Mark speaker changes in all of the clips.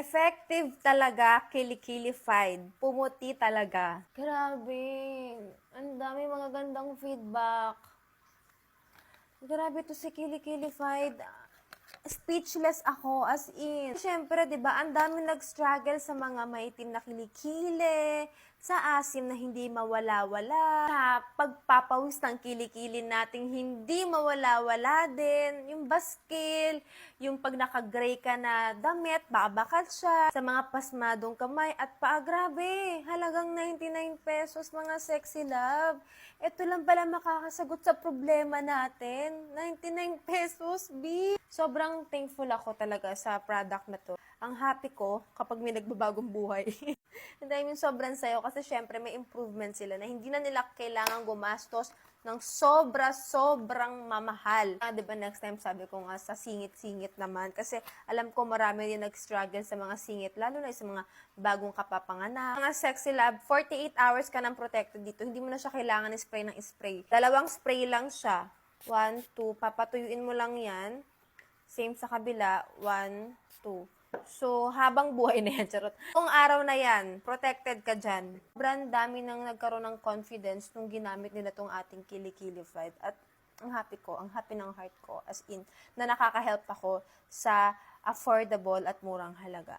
Speaker 1: Effective talaga, kilikilified. Pumuti talaga. Grabe. Ang dami mga gandang feedback. Grabe to si kilikilified. Speechless ako, as in. Siyempre, di ba, ang dami nag-struggle sa mga maitim na kilikili, sa asim na hindi mawala-wala, sa pagpapawis ng kilikili nating hindi mawala-wala din, yung baskil, yung pag naka-gray ka na damit, baka siya, sa mga pasmadong kamay, at paa, grabe, halagang 99 pesos, mga sexy love. Ito lang pala makakasagot sa problema natin. 99 pesos, B. Sobrang thankful ako talaga sa product na to. Ang happy ko kapag may nagbabagong buhay. And I mean, sobrang sayo kasi syempre may improvement sila na hindi na nila kailangan gumastos ng sobrang mamahal. Diba next time sabi ko nga sa singit-singit naman kasi alam ko marami din nag-struggle sa mga singit lalo na sa mga bagong kapapanganak. Mga sexy lab, 48 hours ka nang protected dito. Hindi mo na siya kailangan spray ng spray. 2 spray lang siya. 1, 2, papatuyuin mo lang yan. Same sa kabila, 1, 2. So, habang buhay na yan, charot. Kung araw na yan, protected ka dyan. Sobrang dami nang nagkaroon ng confidence nung ginamit nila tong ating kilikilified. At ang happy ng heart ko, as in, na nakaka-help ako sa affordable at murang halaga.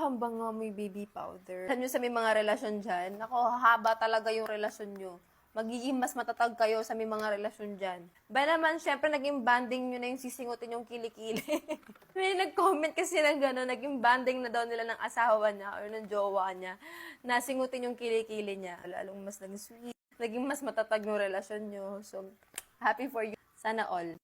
Speaker 1: Ang bango may baby powder. Alam nyo sa may mga relasyon dyan, ako, haba talaga yung relasyon nyo. Magiging mas matatag kayo sa may mga relasyon dyan. Ba naman, syempre, naging banding nyo na yung sisingutin yung kilikili. May nag-comment kasi ng gano'n, naging banding na daw nila ng asawa niya or ng jowa niya na singutin yung kilikili niya. Lalong mas naging sweet. Naging mas matatag yung relasyon nyo. So, happy for you. Sana all.